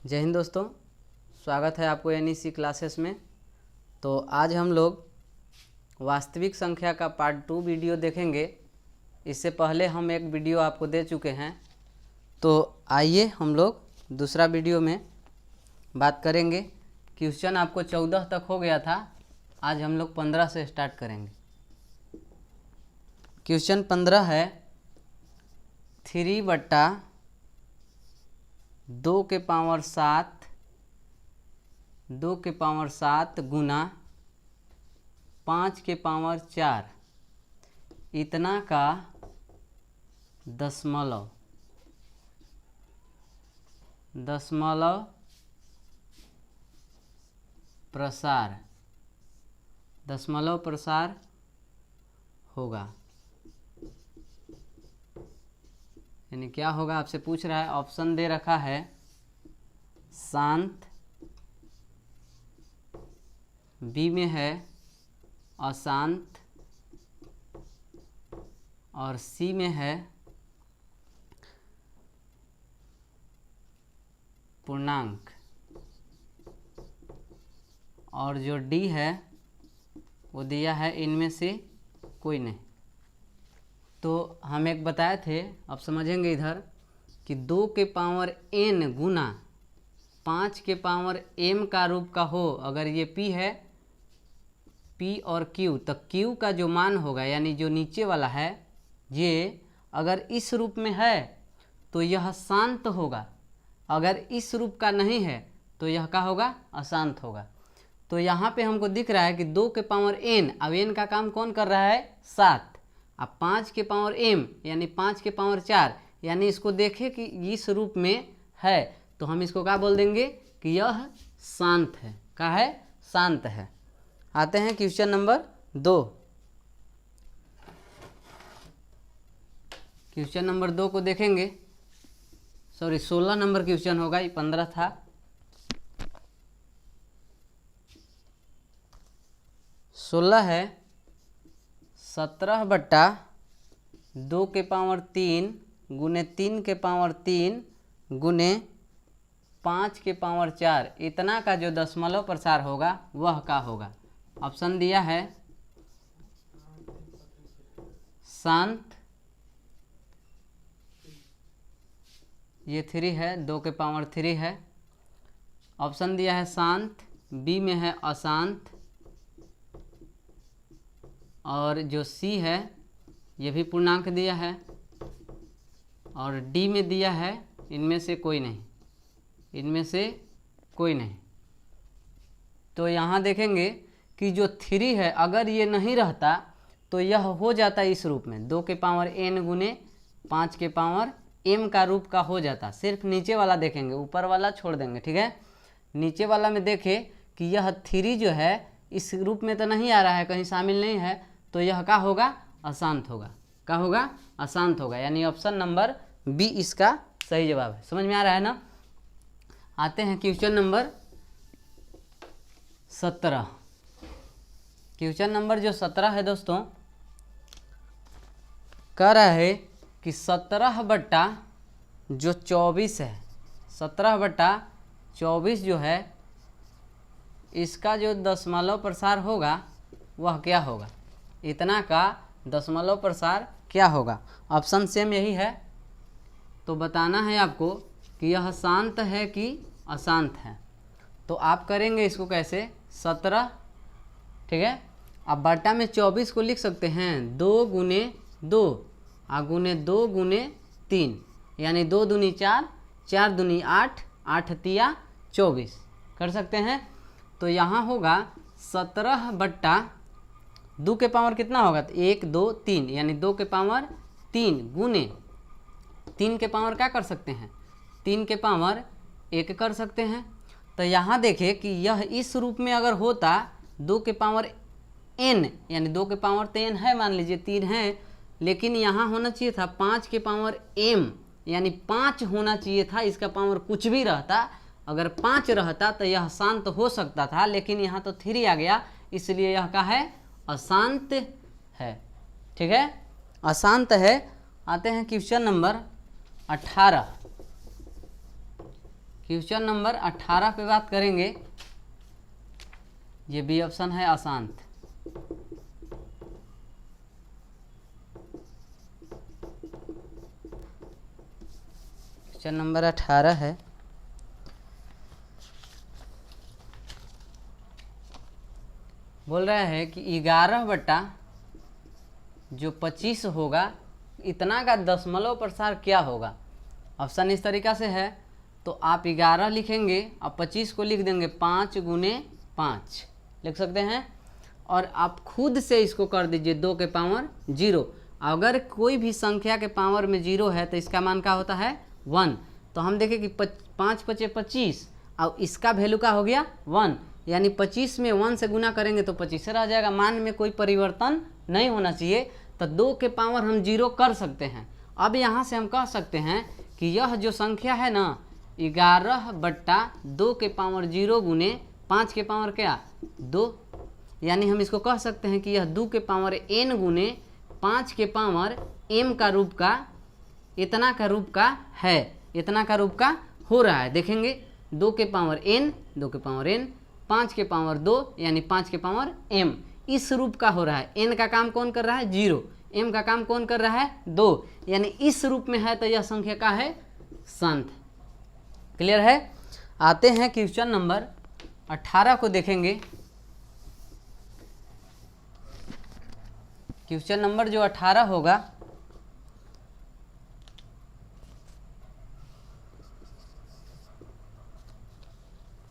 जय हिंद दोस्तों, स्वागत है आपको NEC क्लासेस में। तो आज हम लोग वास्तविक संख्या का पार्ट 2 वीडियो देखेंगे। इससे पहले हम एक वीडियो आपको दे चुके हैं, तो आइए हम लोग दूसरा वीडियो में बात करेंगे। क्वेश्चन आपको 14 तक हो गया था, आज हम लोग 15 से स्टार्ट करेंगे। क्वेश्चन 15 है 3/2 के पावर 7 गुना 5 के पावर 4 इतना का दशमलव प्रसार होगा। यानी क्या होगा आपसे पूछ रहा है। ऑप्शन दे रखा है शांत, बी में है अशांत और सी में है पूर्णांक, और जो डी है वो दिया है इनमें से कोई नहीं। तो हम एक बताए थे, अब समझेंगे इधर कि 2 के पावर n गुना 5 के पावर m का रूप का हो। अगर ये p है, p और q, तो q का जो मान होगा यानी जो नीचे वाला है ये अगर इस रूप में है तो यह शांत होगा, अगर इस रूप का नहीं है तो यह क्या होगा, अशांत होगा। तो यहाँ पे हमको दिख रहा है कि 2 के पावर n, अब n का काम कौन कर रहा है, 7। अब 5 के पावर m यानी 5 के पावर 4, यानी इसको देखें कि इस रूप में है तो हम इसको क्या बोल देंगे कि यह शांत है। क्या है, शांत है। आते हैं क्वेश्चन नंबर 2। क्वेश्चन नंबर 2 को देखेंगे। 16 नंबर क्वेश्चन होगा, ये 15 था। सोलह है 17/2 के पावर 3 गुने 3 के पावर 3 गुने 5 के पावर 4 इतना का जो दशमलव प्रसार होगा वह का होगा। ऑप्शन दिया है शांत, ये 3 है, 2 के पावर 3 है। ऑप्शन दिया है शांत, बी में है अशांत, और जो सी है ये भी पूर्णांक दिया है, और डी में दिया है इनमें से कोई नहीं। तो यहाँ देखेंगे कि जो 3 है अगर ये नहीं रहता तो यह हो जाता इस रूप में, 2 के पावर n गुने 5 के पावर m का रूप का हो जाता। सिर्फ नीचे वाला देखेंगे, ऊपर वाला छोड़ देंगे, ठीक है। नीचे वाला में देखें कि यह 3 जो है इस रूप में तो नहीं आ रहा है, कहीं शामिल नहीं है, तो यह क्या होगा, अशांत होगा। क्या होगा, अशांत होगा। यानी ऑप्शन नंबर बी इसका सही जवाब है। समझ में आ रहा है ना। आते हैं क्वेश्चन नंबर 17। क्वेश्चन नंबर जो 17 है दोस्तों, कह रहा है कि 17/24 है, 17/24 जो है इसका जो दशमलव प्रसार होगा वह क्या होगा, इतना का दशमलव प्रसार क्या होगा। ऑप्शन सेम यही है। तो बताना है आपको कि यह शांत है कि अशांत है। तो आप करेंगे इसको कैसे, 17, ठीक है। अब बटा में 24 को लिख सकते हैं 2 गुने 2 गुने 2 गुने 3, यानी 2 दूनी 4, 4 दूनी 8, 8 तिया 24 कर सकते हैं। तो यहाँ होगा 17/2 के पावर कितना होगा, तो 1 2 3, यानी 2 के पावर 3 गुने 3 के पावर क्या कर सकते हैं, 3 के पावर 1 कर सकते हैं। तो यहाँ देखें कि यह इस रूप में अगर होता 2 के पावर n, यानी 2 के पावर तो n है, मान लीजिए 3 है, लेकिन यहाँ होना चाहिए था 5 के पावर m, यानी 5 होना चाहिए था। इसका पावर कुछ भी रहता, अगर 5 रहता तो यह शांत हो सकता था, लेकिन यहाँ तो 3 आ गया, इसलिए यह क्या है, अशांत है। ठीक है, अशांत है। आते हैं क्वेश्चन नंबर 18। क्वेश्चन नंबर 18 पे बात करेंगे। ये बी ऑप्शन है अशांत। क्वेश्चन नंबर 18 है, बोल रहा है कि 11 बटा जो 25 होगा इतना का दशमलव प्रसार क्या होगा। ऑप्शन इस तरीका से है, तो आप 11 लिखेंगे और 25 को लिख देंगे 5 गुने 5 लिख सकते हैं, और आप खुद से इसको कर दीजिए 2 के पावर 0। अगर कोई भी संख्या के पावर में 0 है तो इसका मान क्या होता है 1। तो हम देखें कि 5 पचे 25 और इसका वैल्यू क्या हो गया 1, यानी 25 में 1 से गुना करेंगे तो 25 रह जाएगा, मान में कोई परिवर्तन नहीं होना चाहिए। तो 2 के पावर हम 0 कर सकते हैं। अब यहाँ से हम कह सकते हैं कि यह जो संख्या है ना 11 बट्टा 2 के पावर 0 गुने 5 के पावर क्या 2, यानी हम इसको कह सकते हैं कि यह 2 के पावर n गुने 5 के पावर m का रूप का इतना का रूप का है, इतना का रूप का हो रहा है। देखेंगे 2 के पावर n, 2 के पावर n, 5 के पावर 2 यानी 5 के पावर m, इस रूप का हो रहा है। n का काम कौन कर रहा है 0, m का काम कौन कर रहा है 2, यानी इस रूप में है, तो यह संख्या का है शांत। क्लियर है। आते हैं क्वेश्चन नंबर 18 को देखेंगे। क्वेश्चन नंबर जो 18 होगा,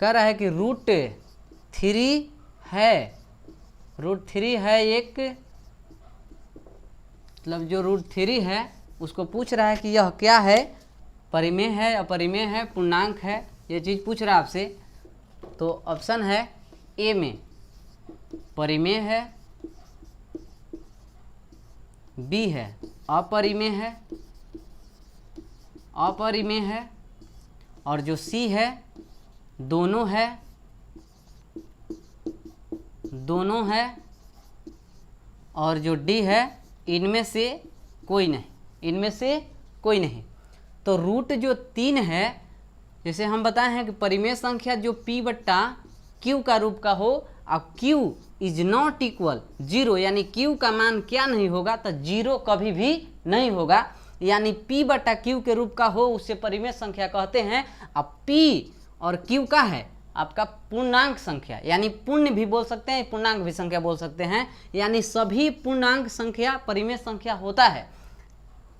कह रहा है कि √3 है, √3 है एक, मतलब जो √3 है उसको पूछ रहा है कि यह क्या है, परिमेय है, अपरिमेय है, पूर्णांक है, ये चीज़ पूछ रहा है आपसे। तो ऑप्शन है ए में परिमेय है, बी है अपरिमेय है, अपरिमेय है, और जो सी है दोनों है, दोनों है, और जो डी है इनमें से कोई नहीं, इनमें से कोई नहीं। तो रूट जो 3 है, जैसे हम बताए हैं कि परिमेय संख्या जो p बट्टा q का रूप का हो और q इज नॉट इक्वल 0, यानी q का मान क्या नहीं होगा तो 0 कभी भी नहीं होगा, यानी p बट्टा q के रूप का हो उससे परिमेय संख्या कहते हैं। अब p और q का है आपका पूर्णांक संख्या, यानी पूर्ण भी बोल सकते हैं, पूर्णांक भी संख्या बोल सकते हैं, यानी सभी पूर्णांक संख्या परिमेय संख्या होता है,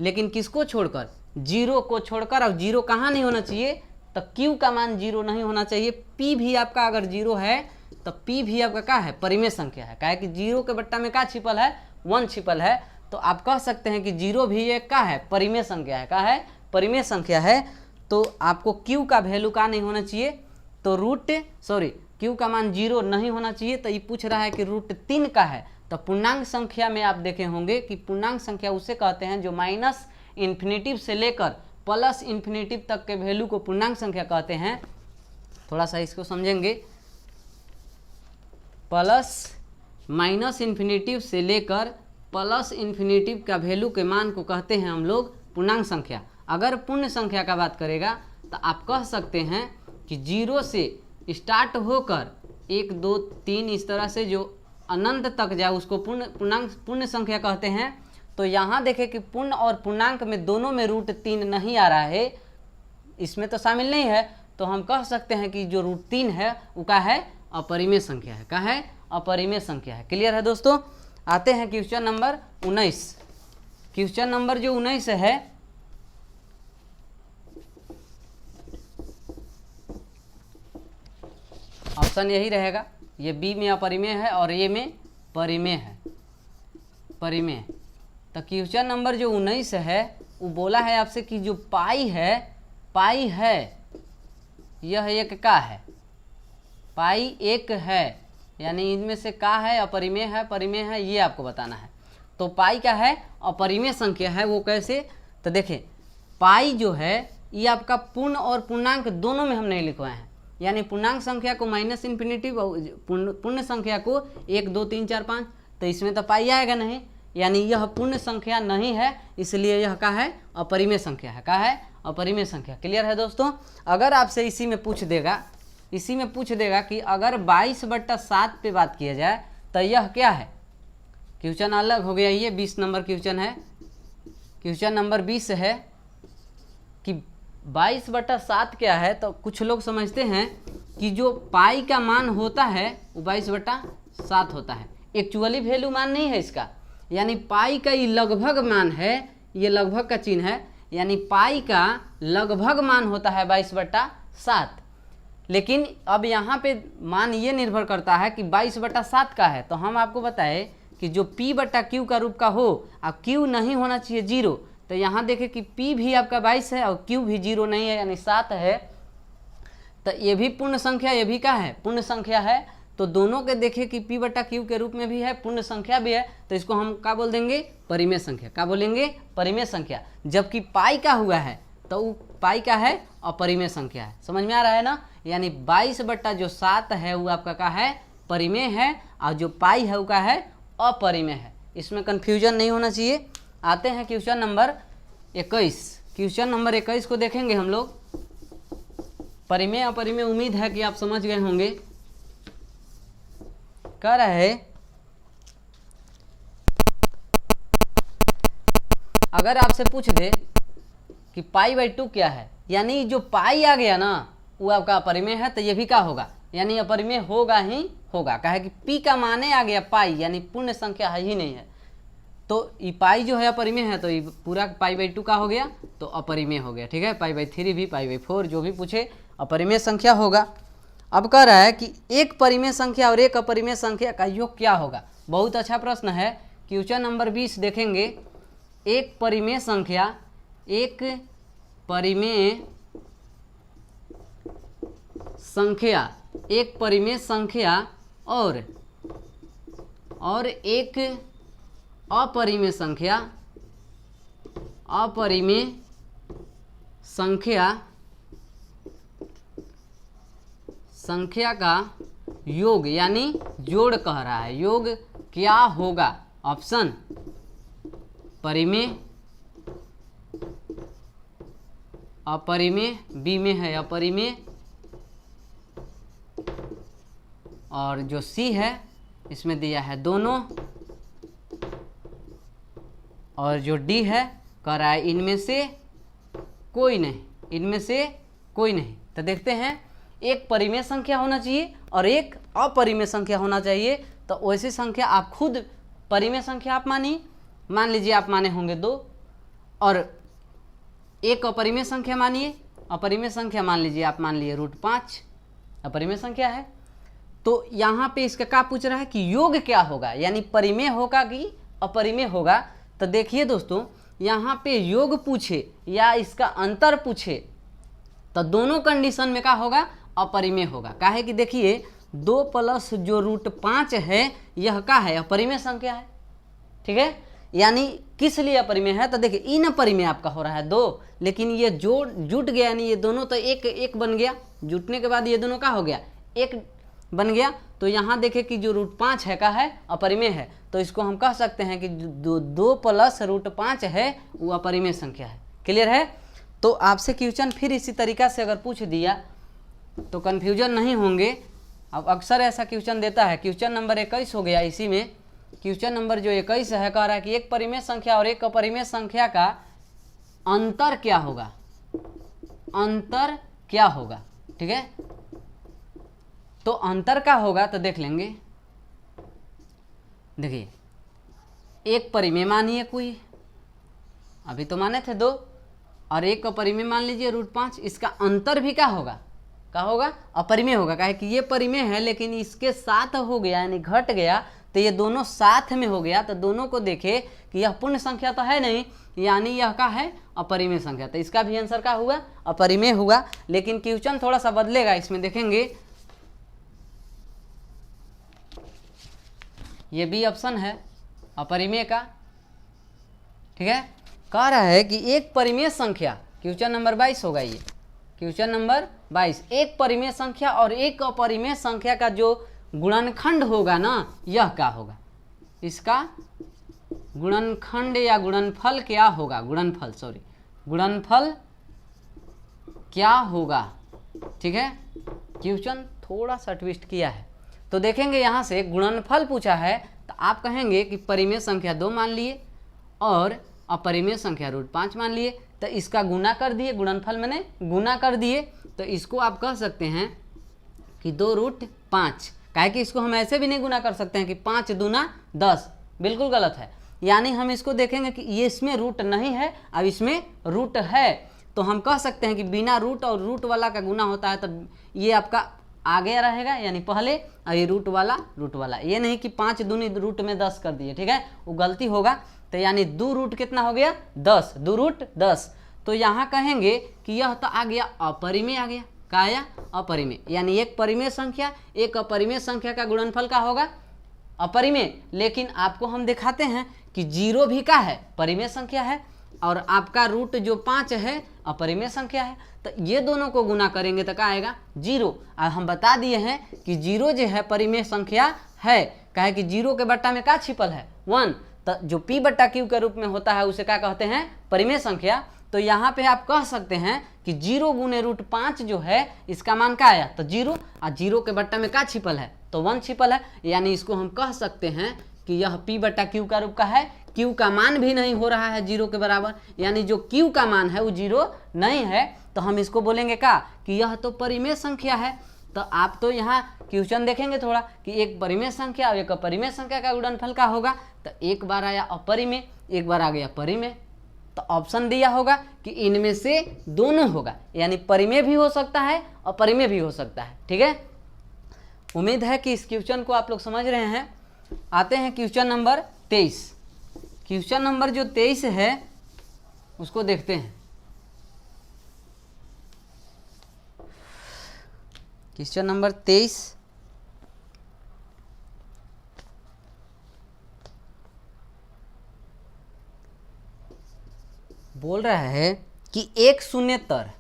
लेकिन किसको छोड़कर 0 को छोड़कर। अब 0 कहाँ नहीं होना चाहिए तो q का मान 0 नहीं होना चाहिए। p भी आपका अगर 0 है तो p भी आपका क्या है परिमेय संख्या है, क्या है कि 0 के बट्टा में क्या छिपल है 1 छिपल है। तो आप कह सकते हैं कि 0 भी एक क्या है परिमेय संख्या है, क्या है परिमेय संख्या है। तो आपको q का वैल्यू का नहीं होना चाहिए, तो q का मान 0 नहीं होना चाहिए। तो ये पूछ रहा है कि √3 का है, तो पूर्णांक संख्या में आप देखे होंगे कि पूर्णांक संख्या उसे कहते हैं जो माइनस इन्फिनेटिव से लेकर प्लस इन्फिनेटिव तक के वैल्यू को पूर्णांक संख्या कहते हैं। थोड़ा सा इसको समझेंगे, प्लस माइनस इन्फिनेटिव से लेकर प्लस इन्फिनेटिव का वैल्यू के मान को कहते हैं हम लोग पूर्णांक संख्या। अगर पूर्ण संख्या का बात करेगा तो आप कह सकते हैं कि 0 से स्टार्ट होकर 1 2 3 इस तरह से जो अनंत तक जाए उसको पूर्ण संख्या कहते हैं। तो यहाँ देखें कि पूर्ण और पूर्णांक में दोनों में √3 नहीं आ रहा है, इसमें तो शामिल नहीं है, तो हम कह सकते हैं कि जो √3 है वो क्या है अपरिमेय संख्या है, क्या है अपरिमेय संख्या है। क्लियर है दोस्तों। आते हैं क्वेश्चन नंबर 19। क्वेश्चन नंबर जो 19 है, ऑप्शन यही रहेगा, ये बी में अपरिमेय है और ए में परिमेय है, परिमेय। तो क्वेश्चन नंबर जो 19 है वो बोला है आपसे कि जो पाई है यह एक का है, पाई एक है, यानी इनमें से का है अपरिमेय है परिमेय है, ये आपको बताना है। तो पाई क्या है अपरिमेय संख्या है, वो कैसे, तो देखें पाई जो है ये आपका पूर्ण और पूर्णांक दोनों में हम नहीं लिखवाए हैं, यानी पूर्णांक संख्या को माइनस इन्फिनिटिव, पूर्ण संख्या को 1 2 3 4 5, तो इसमें तो पाई आएगा नहीं, यानी यह पूर्ण संख्या नहीं है, इसलिए यह क्या है अपरिमेय संख्या है, क्या है अपरिमेय संख्या। क्लियर है दोस्तों। अगर आपसे इसी में पूछ देगा कि अगर 22/7 पे बात किया जाए तो यह क्या है, क्वेश्चन अलग हो गया, ये 20 नंबर क्वेश्चन है। क्वेश्चन नंबर 20 है कि 22/7 क्या है। तो कुछ लोग समझते हैं कि जो पाई का मान होता है वो 22/7 होता है, एक्चुअली वैल्यू मान नहीं है इसका, यानी पाई का ये लगभग मान है, ये लगभग का चिन्ह है, यानी पाई का लगभग मान होता है 22/7। लेकिन अब यहाँ पे मान ये निर्भर करता है कि 22/7 का है। तो हम आपको बताए कि जो P/Q का रूप का हो, अब Q नहीं होना चाहिए 0। तो यहाँ देखें कि P भी आपका 22 है और Q भी 0 नहीं है, यानी 7 है। तो ये भी पूर्ण संख्या, ये भी क्या है, पूर्ण संख्या है। तो दोनों के देखें कि P/Q के रूप में भी है, पूर्ण संख्या भी है, तो इसको हम क्या बोल देंगे, परिमेय संख्या। क्या बोलेंगे, परिमेय संख्या। जबकि पाई का हुआ है तो वो पाई का है, अपरिमेय संख्या है। समझ में आ रहा है ना। यानी 22/7 है वो आपका क्या है, परिमेय है, और जो पाई है वो क्या है, अपरिमेय है। इसमें कंफ्यूजन नहीं होना चाहिए। आते हैं क्वेश्चन नंबर 21। क्वेश्चन नंबर 21 को देखेंगे हम लोग। परिमेय अपरिमेय उम्मीद है कि आप समझ गए होंगे। कह रहा है अगर आपसे पूछ दे कि π/2 क्या है, यानी जो पाई आ गया ना वो आपका अपरिमेय है, तो ये भी क्या होगा, यानी अपरिमेय होगा ही होगा। कहे कि P का माने आ गया पाई, यानी पूर्ण संख्या है ही नहीं है, तो ये पाई जो है अपरिमेय है, तो ये पूरा π/2 का हो गया, तो अपरिमेय हो गया। ठीक है, π/3 भी, π/4 जो भी पूछे अपरिमेय संख्या होगा। अब कह रहा है कि एक परिमेय संख्या और एक अपरिमेय संख्या का योग क्या होगा। बहुत अच्छा प्रश्न है। क्वेश्चन नंबर 20 देखेंगे। एक परिमेय संख्या, एक परिमेय संख्या, एक परिमेय संख्या और एक अपरिमेय संख्या, अपरिमेय संख्या का योग, यानी जोड़ कह रहा है, योग क्या होगा। ऑप्शन परिमेय, अपरिमेय, बी में है अपरिमेय, और जो सी है इसमें दिया है दोनों, और जो डी है कह रहा है इनमें से कोई नहीं, इनमें से कोई नहीं। तो देखते हैं, एक परिमेय संख्या होना चाहिए और एक अपरिमेय संख्या होना चाहिए। तो वैसी संख्या आप खुद परिमेय संख्या आप मानिए, मान लीजिए आप माने होंगे 2, और एक अपरिमेय संख्या मानिए, अपरिमेय संख्या मान लीजिए आप मान लिए √5 अपरिमेय संख्या है। तो यहाँ पे इसका क्या पूछ रहा है कि योग क्या होगा, यानी परिमेय होगा कि अपरिमेय होगा। तो देखिए दोस्तों, यहाँ पे योग पूछे या इसका अंतर पूछे तो दोनों कंडीशन में क्या होगा, अपरिमेय होगा। काहे कि देखिए 2 प्लस जो √5 है यह क्या है, अपरिमेय संख्या है। ठीक है, यानी किस लिए अपरिमेय है, तो देखिए इन परिमेय आपका हो रहा है 2, लेकिन ये जोड़ जुट गया, यानी ये दोनों तो एक बन गया, जुटने के बाद ये दोनों का हो गया, एक बन गया। तो यहाँ देखें कि जो √5 है का है, अपरिमेय है। तो इसको हम कह सकते हैं कि 2 प्लस √5 है वो अपरिमेय संख्या है। क्लियर है। तो आपसे क्वेश्चन फिर इसी तरीका से अगर पूछ दिया तो कन्फ्यूजन नहीं होंगे। अब अक्सर ऐसा क्वेश्चन देता है। क्वेश्चन नंबर 21 हो गया। इसी में क्वेश्चन नंबर जो 21 है कह रहा है कि एक परिमेय संख्या और एक अपरिमेय संख्या का अंतर क्या होगा, अंतर क्या होगा। ठीक है, तो अंतर क्या होगा तो देख लेंगे। देखिए एक परिमेय मानिए कोई, अभी तो माने थे 2, और एक अपरिमेय मान लीजिए √5, इसका अंतर भी क्या होगा, क्या होगा, अपरिमेय होगा। काहे कि ये परिमेय है लेकिन इसके साथ हो गया, यानी घट गया, तो ये दोनों साथ में हो गया। तो दोनों को देखे कि यह पूर्ण संख्या तो है नहीं, यानी यह क्या है, अपरिमेय संख्या। तो इसका भी आंसर क्या हुआ, अपरिमेय हुआ। लेकिन क्वेश्चन थोड़ा सा बदलेगा, इसमें देखेंगे ये बी ऑप्शन है अपरिमेय का। ठीक है, कह रहा है कि एक परिमेय संख्या, क्वेश्चन नंबर 22 होगा ये, क्वेश्चन नंबर 22, एक परिमेय संख्या और एक अपरिमेय संख्या का जो गुणनखंड होगा ना, यह क्या होगा, इसका गुणनखंड या गुणनफल क्या होगा, गुणनफल क्या होगा। ठीक है, क्वेश्चन थोड़ा सा ट्विस्ट किया है। तो देखेंगे यहाँ से गुणनफल पूछा है, तो आप कहेंगे कि परिमेय संख्या 2 मान लिए और अपरिमेय संख्या √5 मान लिए, तो इसका गुना कर दिए, गुणनफल मैंने गुना कर दिए, तो इसको आप कह सकते हैं कि 2√5। काहे कि इसको हम ऐसे भी नहीं गुना कर सकते हैं कि 5 दूना 10, बिल्कुल गलत है। यानी हम इसको देखेंगे कि ये इसमें रूट नहीं है, अब इसमें रूट है, तो हम कह सकते हैं कि बिना रूट और रूट वाला का गुना होता है, तो ये आपका आगे रहेगा यानी पहले, और ये रूट वाला, ये नहीं कि 5 दूनी रूट में 10 कर दिए। ठीक है, वो गलती होगा। तो यानी 2 रूट कितना हो गया 10, 2 रूट 10। तो यहाँ कहेंगे कि यह तो आ गया अपरिमेय, आ गया क्या आया अपरिमेय, यानी एक परिमेय संख्या एक अपरिमेय संख्या का गुणनफल का होगा अपरिमेय। लेकिन आपको हम दिखाते हैं कि 0 भी का है, परिमेय संख्या है, और आपका रूट जो 5 है अपरिमेय संख्या है, तो ये दोनों को गुना करेंगे तो क्या आएगा 0। और हम बता दिए हैं कि 0 जो है परिमेय संख्या है, कहे कि 0 के बट्टा में क्या छिपल है 1, तो जो p/q के रूप में होता है उसे क्या कहते हैं परिमेय संख्या। तो यहाँ पे आप कह सकते हैं कि 0 गुने √5 जो है इसका मान क्या आया, तो 0, और 0 के बट्टा में क्या छिपल है, तो 1 छिपल है। यानी इसको हम कह सकते हैं कि यह p/q का रूप का है। q का मान भी नहीं हो रहा है 0 के बराबर, यानी जो q का मान है वो 0 नहीं है, तो हम इसको बोलेंगे क्या कि यह तो परिमेय संख्या है। तो आप तो यहाँ क्वेश्चन देखेंगे थोड़ा कि एक परिमेय संख्या और एक अपरिमेय संख्या का गुणनफल का होगा, तो एक बार आया अपरिमेय, एक बार आ गया परिमेय, तो ऑप्शन दिया होगा कि इनमें से दोनों होगा, यानी परिमेय भी हो सकता है और अपरिमेय भी हो सकता है। ठीक है, उम्मीद है कि इस क्वेश्चन को आप लोग समझ रहे हैं। आते हैं क्वेश्चन नंबर 23। क्वेश्चन नंबर जो 23 है उसको देखते हैं। क्वेश्चन नंबर 23 बोल रहा है कि एक शून्येतर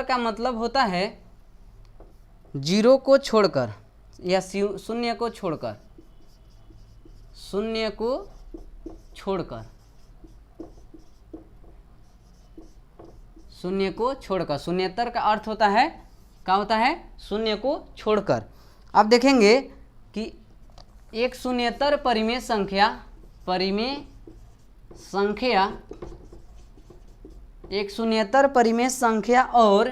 का मतलब होता है 0 को छोड़कर या शून्य को छोड़कर, शून्येतर का अर्थ होता है क्या होता है शून्य को छोड़कर। अब देखेंगे कि एक शून्येतर परिमेय संख्या एक शून्येतर परिमेय संख्या और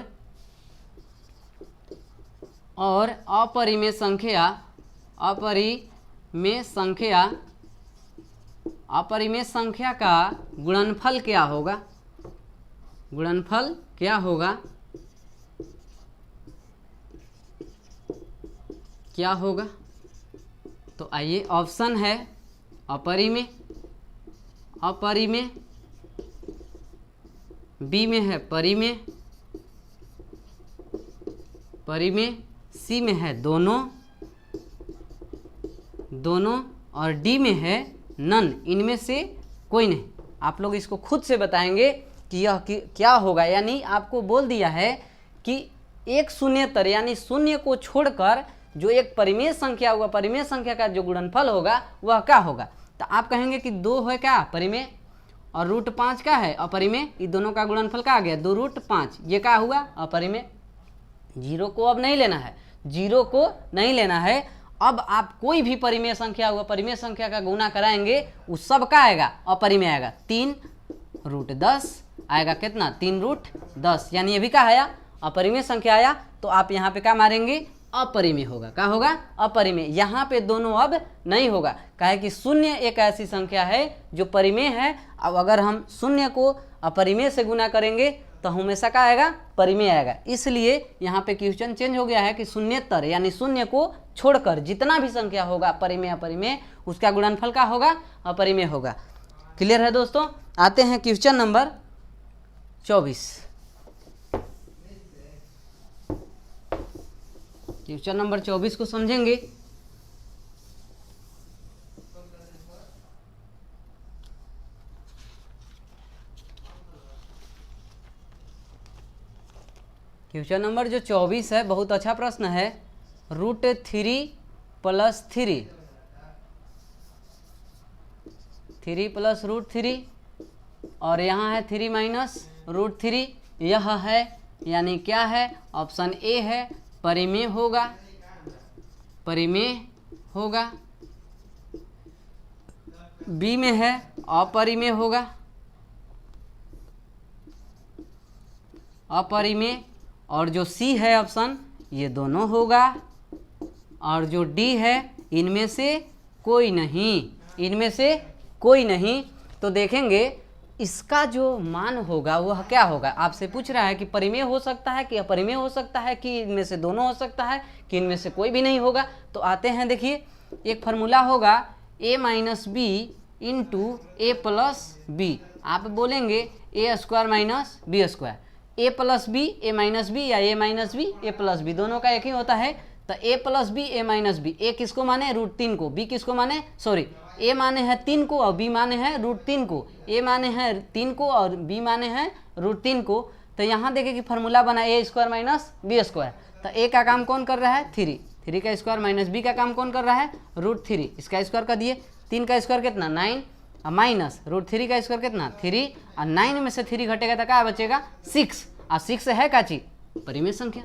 अपरिमेय संख्या का गुणनफल क्या होगा। तो आइए, ऑप्शन है अपरिमेय, बी में है परिमेय, सी में है दोनों, और डी में है नन, इनमें से कोई नहीं। आप लोग इसको खुद से बताएंगे कि यह क्या होगा। यानी आपको बोल दिया है कि एक शून्येतर यानी शून्य को छोड़कर जो एक परिमेय संख्या होगा, परिमेय संख्या का जो गुणनफल होगा वह क्या होगा। तो आप कहेंगे कि 2 है क्या परिमेय और √5 का है अपरिमेय, ये दोनों का गुणनफल क्या आ गया 2√5, ये क्या हुआ अपरिमेय। 0 को अब नहीं लेना है, 0 को नहीं लेना है। अब आप कोई भी परिमेय संख्या होगा, परिमेय संख्या का गुना कराएंगे उस सब का आएगा अपरिमेय आएगा। 3√10 आएगा, कितना 3√10, यानी ये भी क्या आया अपरिमेय संख्या आया। तो आप यहाँ पे क्या मारेंगे अपरिमेय होगा, क्या होगा अपरिमेय। यहाँ पे दोनों अब नहीं होगा, काहे कि शून्य एक ऐसी संख्या है जो परिमेय है। अब अगर हम शून्य को अपरिमेय से गुना करेंगे तो हमेशा क्या आएगा परिमेय आएगा। इसलिए यहाँ पे क्वेश्चन चेंज हो गया है कि शून्येतर यानी शून्य को छोड़कर जितना भी संख्या होगा परिमेय अपरिमेय उसका गुणनफल का होगा अपरिमेय होगा। क्लियर है दोस्तों। आते हैं क्वेश्चन नंबर 24। क्वेश्चन नंबर 24 को समझेंगे। क्वेश्चन नंबर जो 24 है बहुत अच्छा प्रश्न है। √3 + 3 3 प्लस रूट 3 और यहाँ है 3 माइनस रूट 3, यह है यानी क्या है, ऑप्शन ए है, परिमेय होगा, परिमेय होगा। बी में है अपरिमेय होगा, अपरिमेय। और जो सी है ऑप्शन, ये दोनों होगा। और जो डी है, इनमें से कोई नहीं, इनमें से कोई नहीं। तो देखेंगे इसका जो मान होगा वह क्या होगा। आपसे पूछ रहा है कि परिमेय हो सकता है कि अपरिमेय हो सकता है, कि इनमें से दोनों हो सकता है, कि इनमें से कोई भी नहीं होगा। तो आते हैं, देखिए एक फार्मूला होगा a minus B into A plus B. आप बोलेंगे A square minus B square, A plus B, A minus B या A minus B A plus B, दोनों का एक ही होता है। तो A plus B A minus B, A किसको माने, रूट 3 को, बी किसको माने, सॉरी ए माने है 3 को और बी माने है रूट 3 को, ए माने है 3 को और बी माने है रूट 3 को। तो यहाँ देखिए कि फार्मूला बना ए स्क्वायर माइनस बी स्क्वायर। तो ए का काम कौन कर रहा है, 3, 3 का स्क्वायर माइनस बी का काम कौन कर रहा है, रूट 3, इसका स्क्वायर कर दिए। 3 का स्क्वायर कितना, 9, और माइनस रूट 3 का स्क्वायर कितना, 3, और 9 में से 3 घटेगा तो क्या बचेगा, 6, और 6 है क्या चीज, परिमेय संख्या।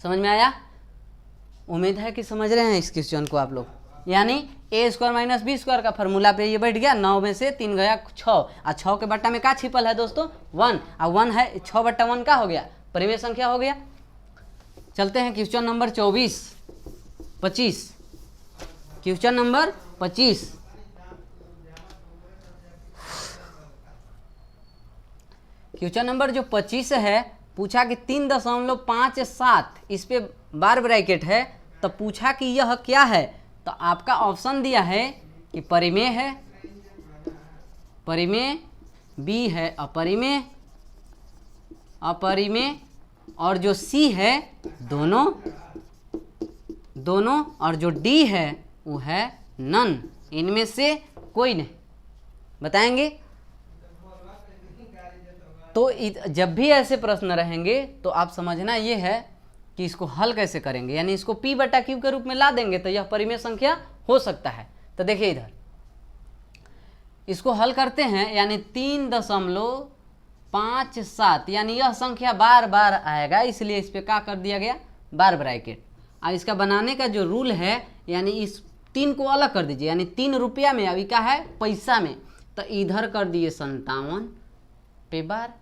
समझ में आया? उम्मीद है कि समझ रहे हैं इस क्वेश्चन को आप लोग। यानी ए स्क्वायर माइनस बी स्क्वायर का फार्मूला पे ये बैठ गया, 9 में से 3 गया 6, और 6 के बट्टा में क्या छिपल है दोस्तों, 1, और 1 है, 6 बट्टा 1 का हो गया, परिमेय संख्या हो गया। चलते हैं question number 25। Question number 25। Question number जो 25 है, पूछा कि 3.57, इस पे बार ब्रैकेट है, तो पूछा कि यह क्या है। तो आपका ऑप्शन दिया है कि परिमेय है, परिमेय, बी है अपरिमेय, अपरिमेय, और जो सी है दोनों, दोनों, और जो डी है वो है नन, इनमें से कोई नहीं। बताएंगे? तो जब भी ऐसे प्रश्न रहेंगे तो आप समझना ये है कि इसको हल कैसे करेंगे, यानी इसको p बटा क्यू के रूप में ला देंगे तो यह परिमेय संख्या हो सकता है। तो देखिए इधर इसको हल करते हैं, यानी 3.57, यानी यह संख्या बार बार आएगा, इसलिए इस पे क्या कर दिया गया, बार ब्रैकेट। अब इसका बनाने का जो रूल है, यानी इस 3 को अलग कर दीजिए, यानी 3 रुपया में, अभी क्या है पैसा में, तो इधर कर दिए 57 पे बार।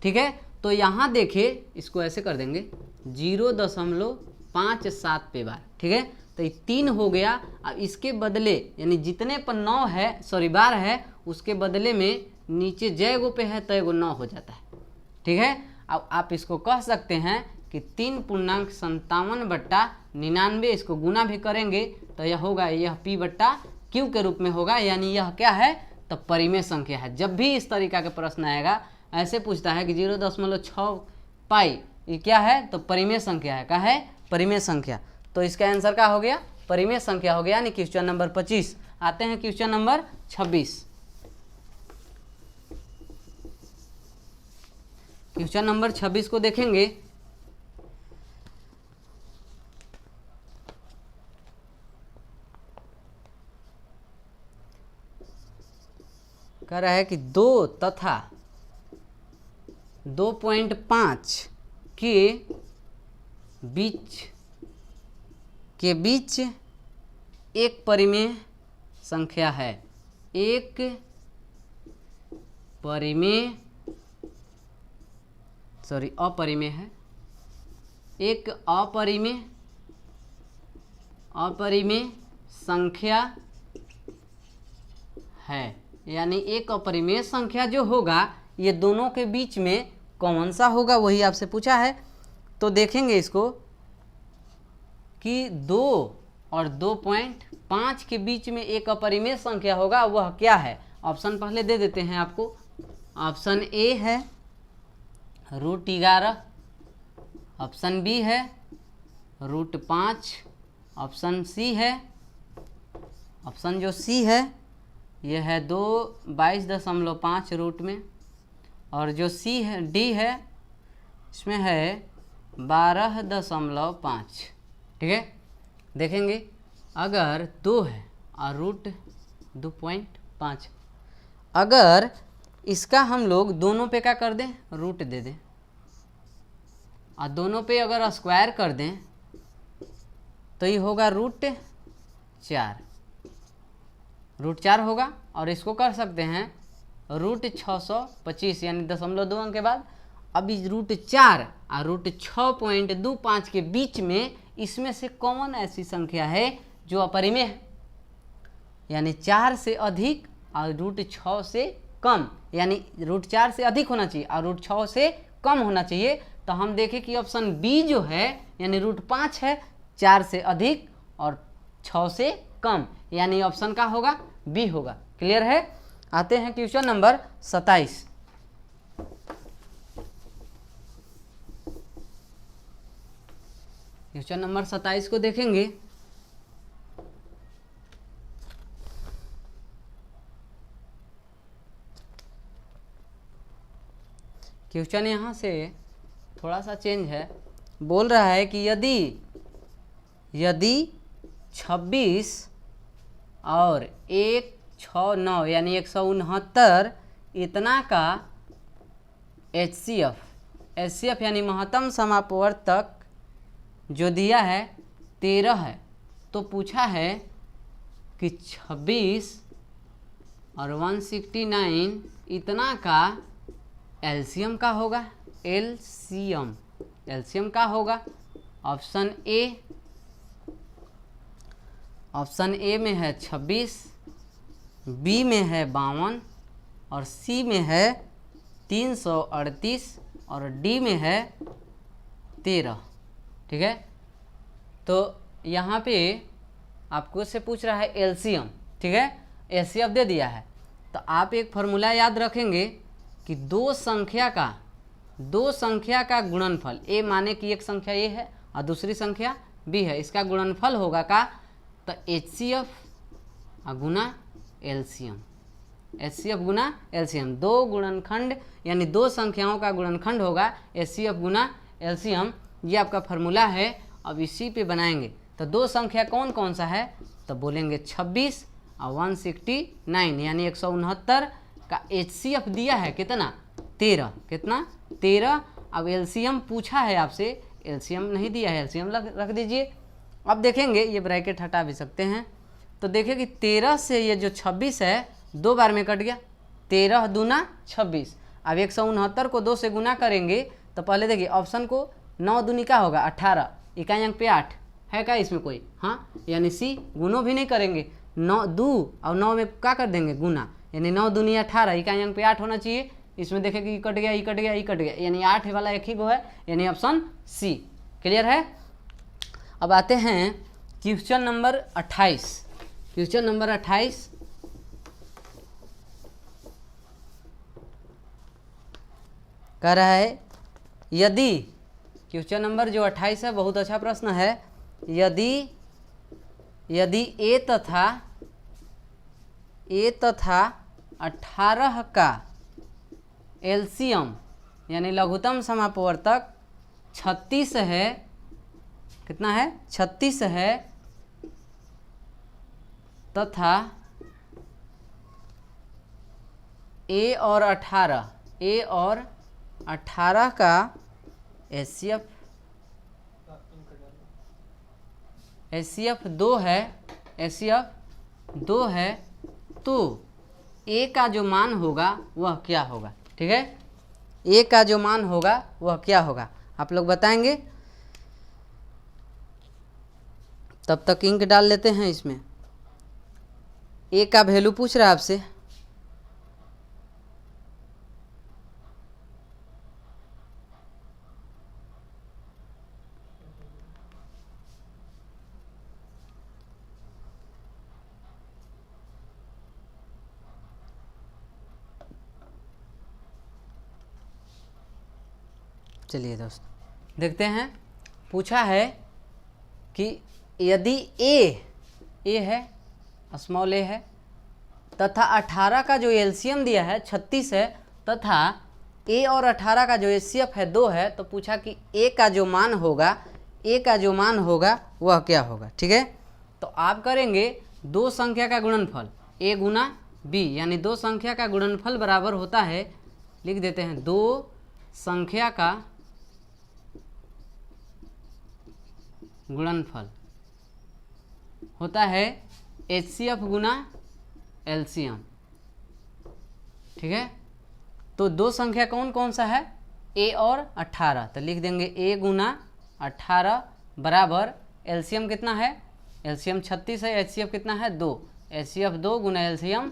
ठीक है, तो यहाँ देखिए इसको ऐसे कर देंगे 0.57 पे बार। ठीक है, तो ये 3 हो गया। अब इसके बदले, यानी जितने पर 9 है, सॉरी बार है, उसके बदले में नीचे जय गो पे है तो एगो 9 हो जाता है। ठीक है, अब आप इसको कह सकते हैं कि 3.57 बट्टा 99, इसको गुना भी करेंगे तो यह होगा, यह p बट्टा क्यू के रूप में होगा, यानी यह क्या है, तो परिमेय संख्या है। जब भी इस तरीका के प्रश्न आएगा, ऐसे पूछता है कि 0.6 पाई ये क्या है, तो परिमेय संख्या है, क्या है, परिमेय संख्या। तो इसका आंसर क्या हो गया, परिमेय संख्या हो गया, यानी क्वेश्चन नंबर 25। आते हैं क्वेश्चन नंबर 26। क्वेश्चन नंबर 26 को देखेंगे। कह रहा है कि 2 तथा 2.5 के बीच एक परिमेय संख्या है, एक परिमेय, सॉरी अपरिमेय है, एक अपरिमेय संख्या है। यानी एक अपरिमेय संख्या जो होगा, ये दोनों के बीच में कौन सा होगा, वही आपसे पूछा है। तो देखेंगे इसको कि 2 और 2.5 के बीच में एक अपरिमेय संख्या होगा, वह क्या है। ऑप्शन पहले दे देते हैं आपको। ऑप्शन ए है √11, ऑप्शन बी है √5, ऑप्शन सी है, ऑप्शन जो सी है यह है 22.5 रूट में, और जो सी है डी है इसमें है 12.5। ठीक है, देखेंगे अगर 2 है और √2.5 5। अगर इसका हम लोग दोनों पे क्या कर दें, रूट दे दें, और दोनों पे अगर स्क्वायर कर दें तो ये होगा √4, √4 होगा। और इसको कर सकते हैं √625 यानी 0.2 अंक के बाद। अब इस √4 और √6.25 के बीच में इसमें से कौन ऐसी संख्या है जो अपरिमेय है, यानी 4 से अधिक और √6 से कम, यानी √4 से अधिक होना चाहिए और √6 से कम होना चाहिए। तो हम देखें कि ऑप्शन बी जो है यानी √5 है, 4 से अधिक और 6 से कम, यानी ऑप्शन का होगा बी होगा। क्लियर है। आते हैं क्वेश्चन नंबर 27। क्वेश्चन नंबर 27 को देखेंगे। क्वेश्चन यहाँ से थोड़ा सा चेंज है, बोल रहा है कि यदि 26 और 169 यानी 169 इतना का HCF यानी महत्तम समापवर्तक जो दिया है 13 है, तो पूछा है कि 26 और 169 इतना का एलसीएम का होगा। एलसीएम का होगा। ऑप्शन ए में है 26, बी में है 52 और सी में है 338 और डी में है 13। ठीक है। तो यहाँ पे आपको से पूछ रहा है एलसीएम। ठीक है, एचसीएफ दे दिया है, तो आप एक फॉर्मूला याद रखेंगे कि दो संख्या का गुणनफल, ए माने कि एक संख्या ए है और दूसरी संख्या बी है, इसका गुणनफल होगा का, तो एचसीएफ गुना एलसीएम, एचसीएफ गुना एलसीएम, दो गुणनखंड यानी दो संख्याओं का गुणनखंड होगा एचसीएफ गुना एलसीएम। ये आपका फॉर्मूला है। अब इसी पे बनाएंगे। तो दो संख्या कौन कौन सा है, तो बोलेंगे 26 और 169 यानी 169 का एचसीएफ दिया है कितना 13, कितना 13। अब एलसीएम पूछा है आपसे, एलसीएम नहीं दिया है, एलसीएम रख दीजिए। अब देखेंगे, ये ब्रैकेट हटा भी सकते हैं, तो देखिए कि 13 से ये जो 26 है दो बार में कट गया, 13 दूना 26। अब 169 को 2 से गुना करेंगे तो पहले देखिए ऑप्शन को 9 दूनी का होगा 18, इकाई अंक पे 8 है क्या इसमें कोई, हाँ, यानी सी गुनो भी नहीं करेंगे, 9 2 और 9 में क्या कर देंगे गुना, यानी 9 दूनी 18, इकाई अंक पे 8 होना चाहिए। इसमें देखें कि कट गया, कट गया, कट गया, यानी 8 वाला एक ही गो है, यानी ऑप्शन सी। क्लियर है। अब आते हैं क्वेश्चन नंबर 28। क्वेश्चन नंबर 28 कह रहा है यदि, क्वेश्चन नंबर जो 28 है बहुत अच्छा प्रश्न है, यदि ए तथा 18 का एलसीएम यानी लघुत्तम समापवर्तक 36 है, कितना है 36 है, तथा ए और 18 का एचसीएफ 2 है, एचसीएफ 2 है, तो ए का जो मान होगा वह क्या होगा। ठीक है, ए का जो मान होगा वह क्या होगा, आप लोग बताएंगे। तब तक इंक डाल लेते हैं इसमें। ए का वैल्यू पूछ रहा है आपसे, चलिए दोस्त देखते हैं। पूछा है कि यदि ए है, स्मॉल ए है, तथा 18 का जो एलसीएम दिया है 36 है, तथा ए और 18 का जो एचसीएफ है 2 है, तो पूछा कि ए का जो मान होगा वह क्या होगा। ठीक है, तो आप करेंगे दो संख्या का गुणनफल, ए गुना बी, यानी दो संख्या का गुणनफल बराबर होता है, लिख देते हैं, दो संख्या का गुणनफल होता है HCF गुना LCM। ठीक है, तो दो संख्या कौन कौन सा है, A और 18, तो लिख देंगे A गुना 18 बराबर LCM कितना है, LCM 36 है, HCF कितना है 2, HCF 2 गुना LCM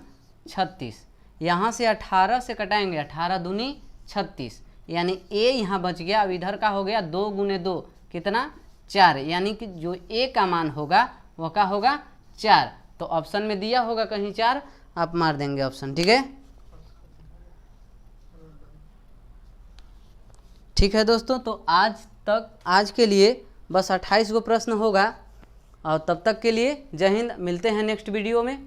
36। यहाँ से 18 से कटाएंगे, 18 दूनी 36, यानी A यहाँ बच गया। अब इधर का हो गया 2 गुने 2 कितना 4, यानी कि जो A का मान होगा वह क्या होगा 4। तो ऑप्शन में दिया होगा कहीं 4, आप मार देंगे ऑप्शन। ठीक है, ठीक है दोस्तों, तो आज के लिए बस 28 गो प्रश्न होगा, और तब तक के लिए जय हिंद। मिलते हैं नेक्स्ट वीडियो में।